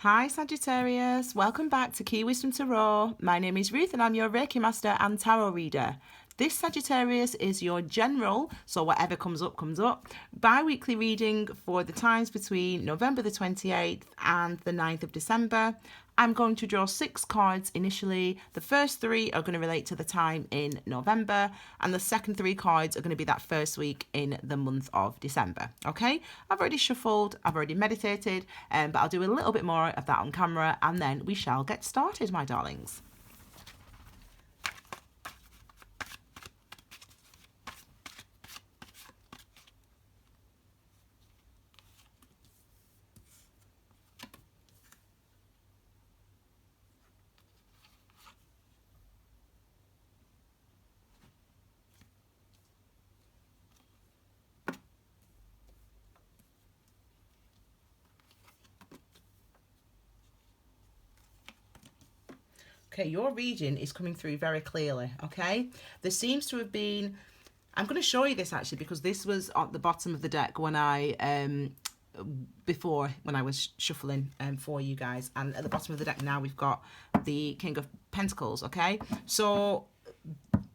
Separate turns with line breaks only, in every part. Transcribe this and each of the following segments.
Hi Sagittarius, welcome back to Key Wisdom Tarot. My name is Ruth and I'm your Reiki Master and Tarot Reader. This Sagittarius is your general, so whatever comes up, bi-weekly reading for the times between November the 28th and the 9th of December. I'm going to draw 6 cards initially. The first 3 are going to relate to the time in November, and the second 3 cards are going to be that first week in the month of December. Okay, I've already shuffled, I've already meditated, but I'll do a little bit more of that on camera, and then we shall get started, my darlings. Okay, your reading is coming through very clearly, okay? There seems to have been... I'm going to show you this actually because this was at the bottom of the deck when I... before when I was shuffling for you guys, and at the bottom of the deck now we've got the King of Pentacles, okay? So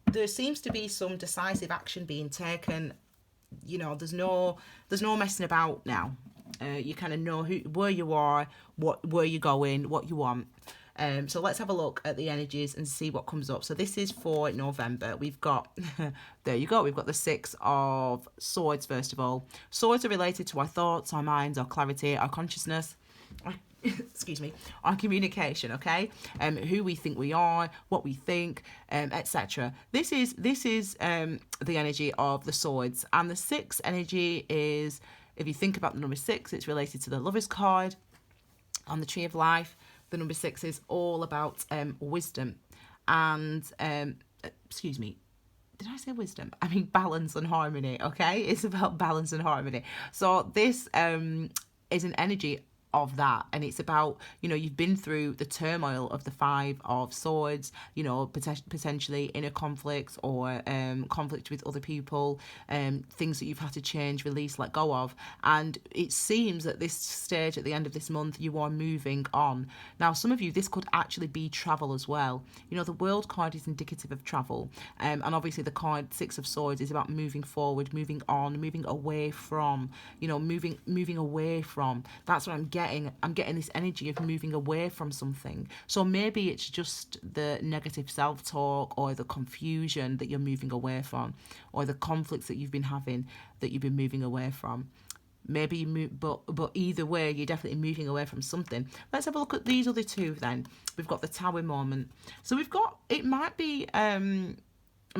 there seems to be some decisive action being taken. You know, there's no messing about now. You kind of know where you are, where you're going, what you want. So let's have a look at the energies and see what comes up. So this is for November. We've got, there you go, we've got the 6 of Swords first of all. Swords are related to our thoughts, our minds, our clarity, our consciousness, excuse me, our communication, okay? Who we think we are, what we think, etc. This is the energy of the Swords. And the 6 energy is, if you think about the number 6, it's related to the Lover's card on the Tree of Life. The number 6 is all about wisdom and, excuse me, did I say wisdom? I mean balance and harmony, okay? It's about balance and harmony. So this is an energy of that, and it's about, you know, you've been through the turmoil of the 5 of Swords, you know, potentially inner conflicts or conflict with other people, things that you've had to change, release, let go of, and it seems at this stage at the end of this month you are moving on. Now some of you, this could actually be travel as well. You know, the World card is indicative of travel, and obviously the card 6 of Swords is about moving forward, moving on, moving away from, you know, moving away from. That's what I'm getting this energy of moving away from something. So maybe it's just the negative self-talk or the confusion that you're moving away from, or the conflicts that you've been having that you've been moving away from. Maybe you move, but either way, you're definitely moving away from something. Let's have a look at these other 2 then. We've got the Tower moment. So we've got, it might be, I mean,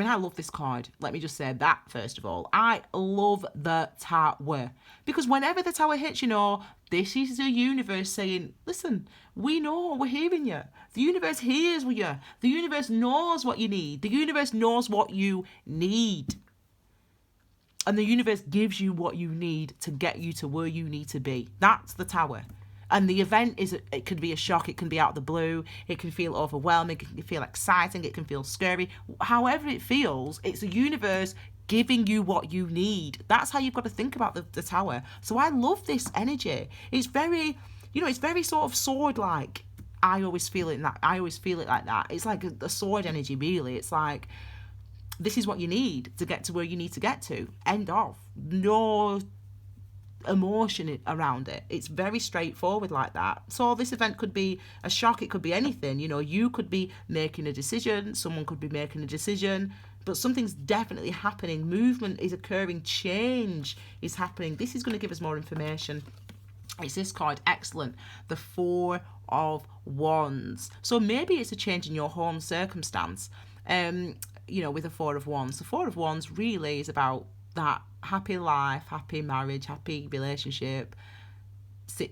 I love this card. Let me just say that, first of all. I love the Tower. Because whenever the Tower hits, you know, this is the universe saying, listen, we know, we're hearing you. The universe hears you. The universe knows what you need. The universe knows what you need. And the universe gives you what you need to get you to where you need to be. That's the Tower. And the event is, it could be a shock, it can be out of the blue, it can feel overwhelming, it can feel exciting, it can feel scary. However it feels, it's the universe giving you what you need. That's how you've got to think about the Tower. So I love this energy. It's very, you know, it's very sort of sword-like. I always feel it like that. It's like a sword energy, really. It's like, this is what you need to get to where you need to get to. End of. No emotion around it. It's very straightforward like that. So this event could be a shock, it could be anything. You know, you could be making a decision, someone could be making a decision, but something's definitely happening. Movement is occurring, change is happening. This is going to give us more information. It's this card, excellent, the 4 of Wands. So maybe it's a change in your home circumstance, you know, with the 4 of Wands. The 4 of Wands really is about that happy life, happy marriage, happy relationship,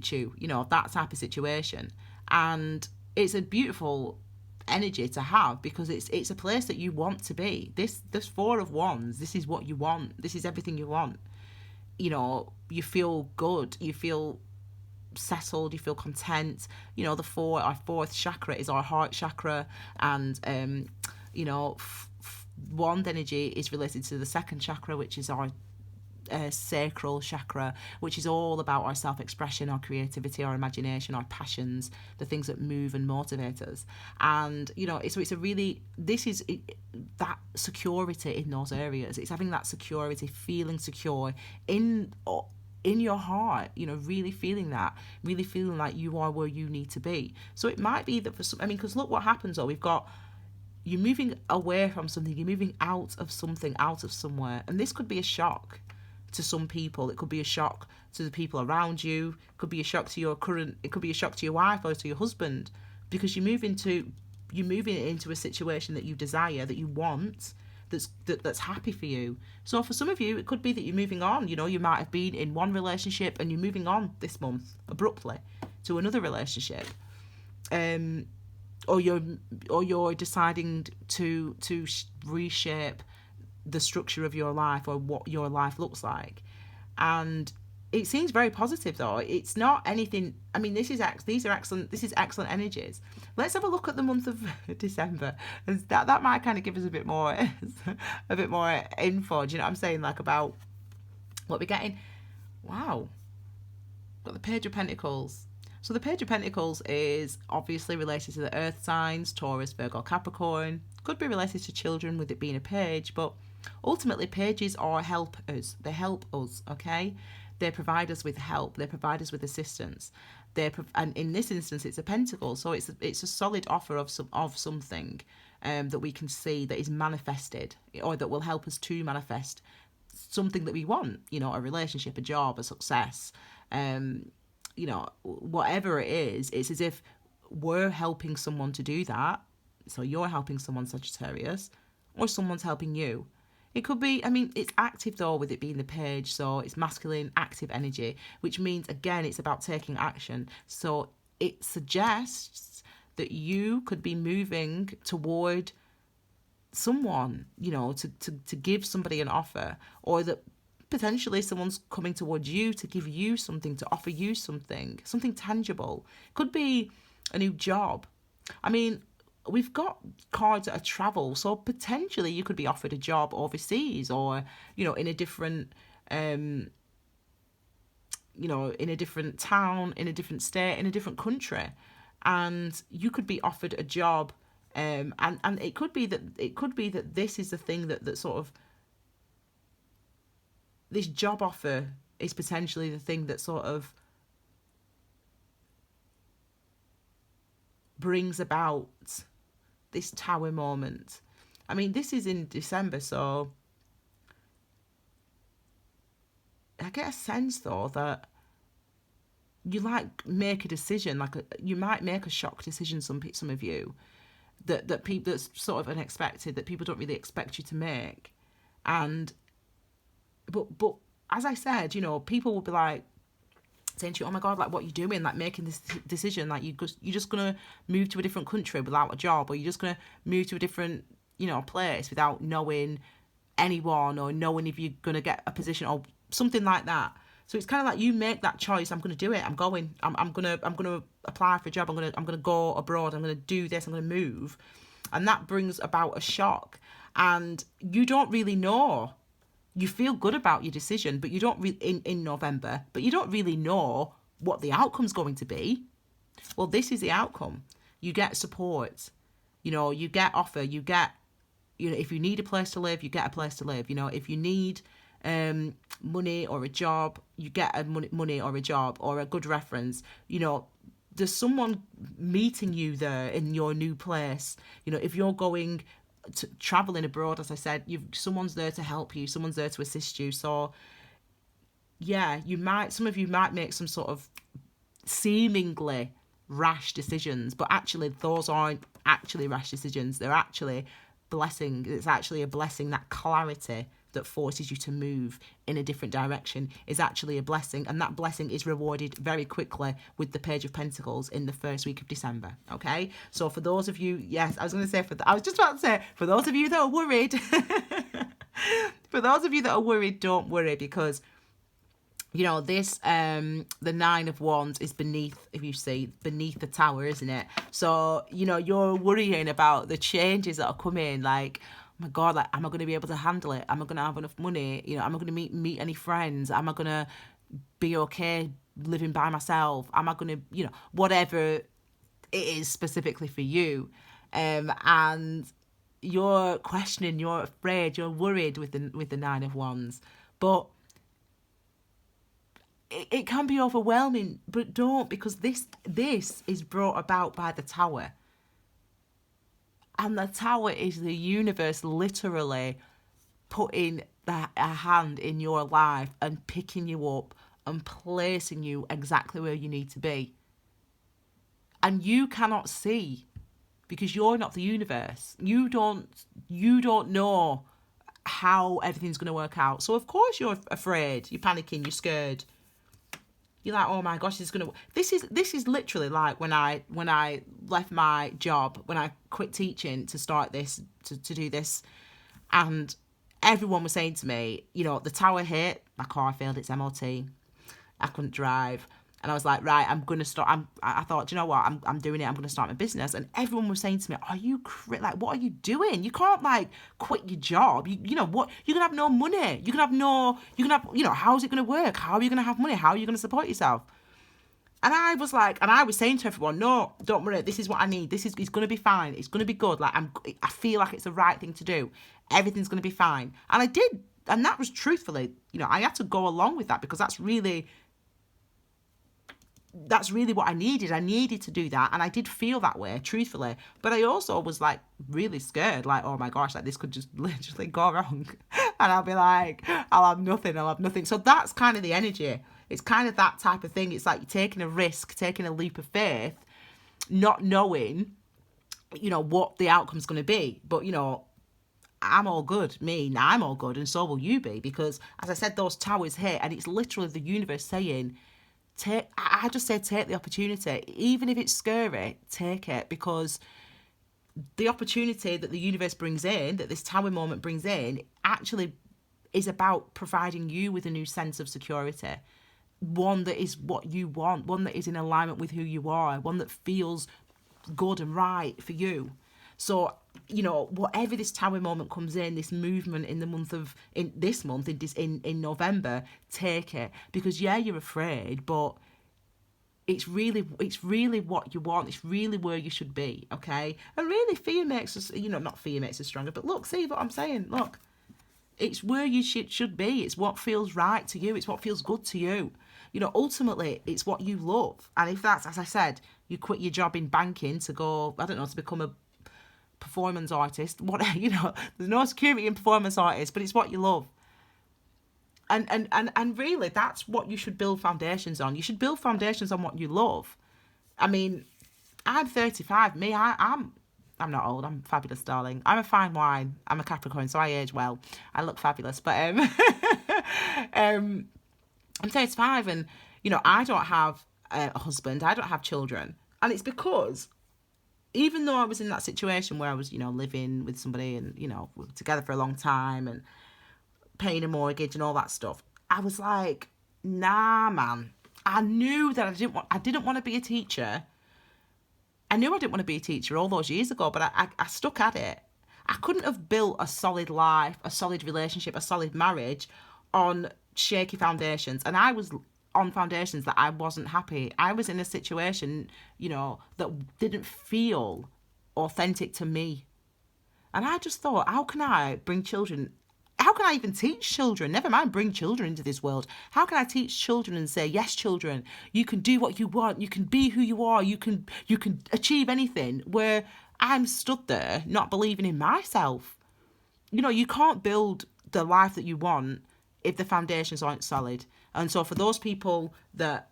you know, that type of situation. And it's a beautiful energy to have because it's a place that you want to be. This 4 of Wands, this is what you want. This is everything you want. You know, you feel good, you feel settled, you feel content. You know, our 4th chakra is our heart chakra, and you know, wand energy is related to the 2nd chakra, which is our sacral chakra, which is all about our self-expression, our creativity, our imagination, our passions, the things that move and motivate us. And it's a really, this is that security in those areas. It's having that security, feeling secure in your heart, really feeling like you are where you need to be. So it might be that for some, because look what happens, you're moving away from something, you're moving out of something, out of somewhere. And this could be a shock to some people. It could be a shock to the people around you. It could be a shock to it could be a shock to your wife or to your husband, because you're moving into a situation that you desire, that you want, that's happy for you. So for some of you, it could be that you're moving on. You might have been in one relationship and you're moving on this month abruptly to another relationship. Or you're deciding to reshape the structure of your life, or what your life looks like. And it seems very positive, though. It's not anything. This is excellent. This is excellent energies. Let's have a look at the month of December. That might kind of give us a bit more info. Do you know what I'm saying? Like, about what we're getting. Wow. Got the Page of Pentacles. So the Page of Pentacles is obviously related to the earth signs, Taurus, Virgo, Capricorn. Could be related to children with it being a page, but ultimately pages are helpers. They help us, okay? They provide us with help. They provide us with assistance. And in this instance, it's a pentacle, so it's a solid offer of something that we can see that is manifested, or that will help us to manifest something that we want. A relationship, a job, a success. Whatever it is, it's as if we're helping someone to do that. So you're helping someone, Sagittarius, or someone's helping you. It could be, it's active though, with it being the page, so it's masculine, active energy, which means, again, it's about taking action. So it suggests that you could be moving toward someone, to give somebody an offer, or that potentially someone's coming towards you to give you something, to offer you something tangible. Could be a new job. We've got cards that are travel, so potentially you could be offered a job overseas, or in a different in a different town, in a different state, in a different country, and you could be offered a job, and it could be that this is the thing that sort of, this job offer is potentially the thing that sort of brings about this Tower moment. This is in December, so I get a sense, though, that you make a decision, you might make a shock decision, some of you, that people, that's sort of unexpected, that people don't really expect you to make. But as I said, people will be saying to you, oh my God, what are you doing? Making this decision, you're just going to move to a different country without a job, or you're just going to move to a different, place without knowing anyone, or knowing if you're going to get a position or something like that. So it's kind of you make that choice. I'm going to do it. I'm going to apply for a job. I'm going to go abroad. I'm going to do this. I'm going to move. And that brings about a shock. And you don't really know. You feel good about your decision, but you don't in November, but you don't really know what the outcome's going to be. Well, this is the outcome. You get support, you get offer, you get, if you need a place to live, you get a place to live. If you need money or a job, you get money or a job or a good reference. There's someone meeting you there in your new place. If you're going traveling abroad, as I said, someone's there to help you, someone's there to assist you. So yeah, some of you might make some sort of seemingly rash decisions, but actually those aren't actually rash decisions. They're actually blessing. It's actually a blessing. That clarity that forces you to move in a different direction is actually a blessing, and that blessing is rewarded very quickly with the Page of Pentacles in the first week of December. Okay, so for those of you, I was just about to say, for those of you that are worried, don't worry, because this the Nine of Wands is beneath the Tower, isn't it? So you're worrying about the changes that are coming, my God, like, am I going to be able to handle it? Am I going to have enough money? You know, am I going to meet any friends? Am I going to be okay living by myself? Am I going to, you know, whatever it is specifically for you. And you're questioning, you're afraid, you're worried with the Nine of Wands. But it can be overwhelming, but don't, because this is brought about by the Tower. And the Tower is the universe literally putting a hand in your life and picking you up and placing you exactly where you need to be. And you cannot see, because you're not the universe. You don't know how everything's going to work out. So of course you're afraid, you're panicking, you're scared. You're like, oh my gosh, this is literally like when I left my job, when I quit teaching to start this, to do this, and everyone was saying to me, you know, the Tower hit, my car failed its MOT, I couldn't drive, and I was like, right, I'm gonna start. I thought, do you know what, I'm doing it. I'm gonna start my business, and everyone was saying to me, are you like, what are you doing? You can't like quit your job. You know what? You're gonna have no money. You're gonna have, you know, how's it gonna work? How are you gonna have money? How are you gonna support yourself? And I was like, and I was saying to everyone, no, don't worry. This is what I need. It's gonna be fine. It's gonna be good. Like I feel like it's the right thing to do. Everything's gonna be fine. And I did, and that was truthfully, you know, I had to go along with that because that's really what I needed. I needed to do that, and I did feel that way, truthfully. But I also was like really scared, like, oh my gosh, like this could just literally go wrong, and I'll be like, I'll have nothing. So that's kind of the energy. It's kind of that type of thing. It's like you're taking a risk, taking a leap of faith, not knowing, you know, what the outcome's going to be. But you know, I'm all good. I'm all good, and so will you be, because as I said, those towers hit, and it's literally the universe saying, I just say take the opportunity. Even if it's scary, take it, because the opportunity that the universe brings in, that this Tower moment brings in, actually is about providing you with a new sense of security. One that is what you want, one that is in alignment with who you are, one that feels good and right for you. So, you know, whatever this Tower moment comes in, this movement in November, take it. Because yeah, you're afraid, but it's really what you want. It's really where you should be, okay? And really, fear makes us, you know, not fear makes us stronger, but look, see what I'm saying? Look, it's where you should be. It's what feels right to you. It's what feels good to you. You know, ultimately, it's what you love. And if that's, as I said, you quit your job in banking to go, I don't know, to become a performance artist, what, you know, there's no security in performance artists, but it's what you love. And really, that's what you should build foundations on. You should build foundations on what you love. I mean, I'm 35. I'm not old. I'm fabulous, darling. I'm a fine wine. I'm a Capricorn, so I age well. I look fabulous. But I'm 35, and you know, I don't have a husband. I don't have children, and it's because even though I was in that situation where I was, you know, living with somebody and, you know, we were together for a long time and paying a mortgage and all that stuff, I was like, nah, man. I knew that I didn't want to be a teacher. I knew I didn't want to be a teacher all those years ago, but I stuck at it. I couldn't have built a solid life, a solid relationship, a solid marriage on shaky foundations. And I was on foundations that I wasn't happy. I was in a situation, you know, that didn't feel authentic to me. And I just thought, how can I even teach children? Never mind bring children into this world. How can I teach children and say, yes, children, you can do what you want. You can be who you are. You can achieve anything, where I'm stood there not believing in myself. You know, you can't build the life that you want if the foundations aren't solid. And so for those people that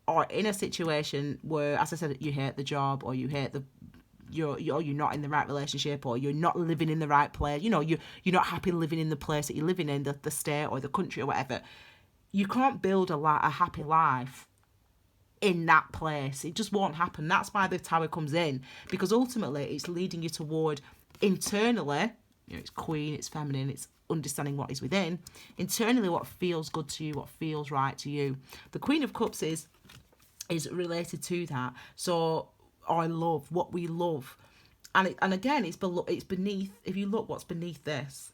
are in a situation where, as I said, you hate the job, or you hate you're not in the right relationship, or you're not living in the right place, you know, you're not happy living in the place that you're living in, the state or the country or whatever, you can't build a happy life in that place. It just won't happen. That's why the Tower comes in, because ultimately it's leading you toward internally, you know, it's queen, it's feminine, it's understanding what is within, internally what feels good to you, what feels right to you. The Queen of Cups is related to that. So our love, what we love, and again, it's below, it's beneath. If you look, what's beneath this?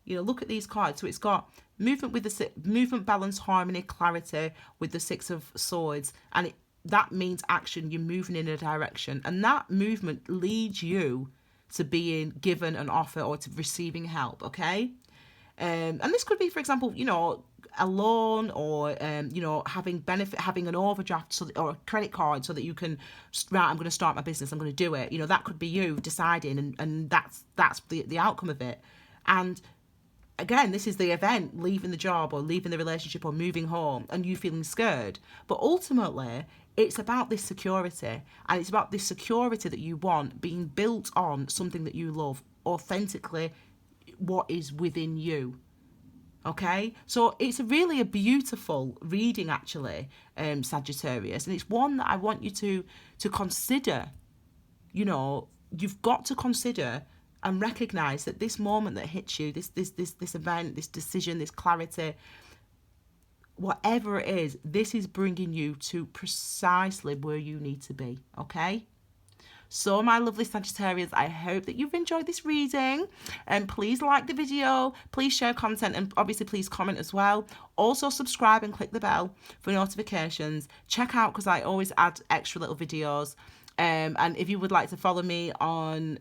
You know, look at these cards. So it's got movement with the movement, balance, harmony, clarity with the Six of Swords, and that means action. You're moving in a direction, and that movement leads you to being given an offer or to receiving help. Okay, and this could be, for example, you know, a loan, or you know, having an overdraft, or a credit card, so that you can, right, I'm going to start my business, I'm going to do it. You know, that could be you deciding, and that's the outcome of it. And again, this is the event, leaving the job or leaving the relationship or moving home, and you feeling scared. But ultimately, it's about this security, and it's about this security that you want being built on something that you love, authentically what is within you. Okay, so it's really a beautiful reading, actually, Sagittarius, and it's one that I want you to consider. You know, you've got to consider and recognize that this moment that hits you, this event, this decision, this clarity, whatever it is, this is bringing you to precisely where you need to be. Okay. So, my lovely Sagittarius, I hope that you've enjoyed this reading, and please like the video, please share content, and obviously please comment as well. Also subscribe and click the bell for notifications. Check out, because I always add extra little videos, and if you would like to follow me on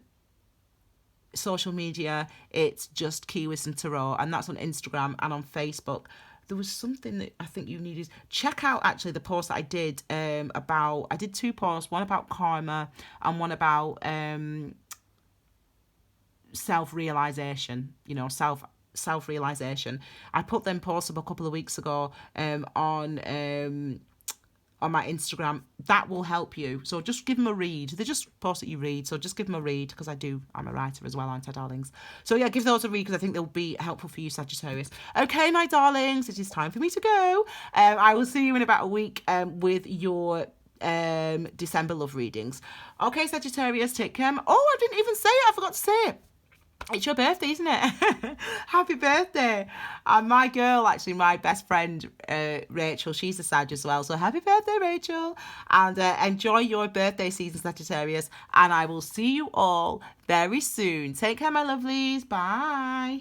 social media, it's just Key Wisdom Tarot, and that's on Instagram and on Facebook. There was something that I think you needed. Check out, actually, the post that I did about, I did 2 posts, one about karma and one about self-realization, you know, self-realization. I put them posts up a couple of weeks ago on my Instagram. That will help you. So just give them a read. They're just posts that you read. So just give them a read, because I'm a writer as well, aren't I, darlings? So yeah, give those a read, because I think they'll be helpful for you, Sagittarius. Okay, my darlings, it is time for me to go. I will see you in about a week with your December love readings. Okay, Sagittarius, take care. Oh, I didn't even say it. I forgot to say it. It's your birthday, isn't it? Happy birthday. And my girl, actually, my best friend, Rachel, she's a Sag as well. So happy birthday, Rachel. And enjoy your birthday season, Sagittarius. And I will see you all very soon. Take care, my lovelies. Bye.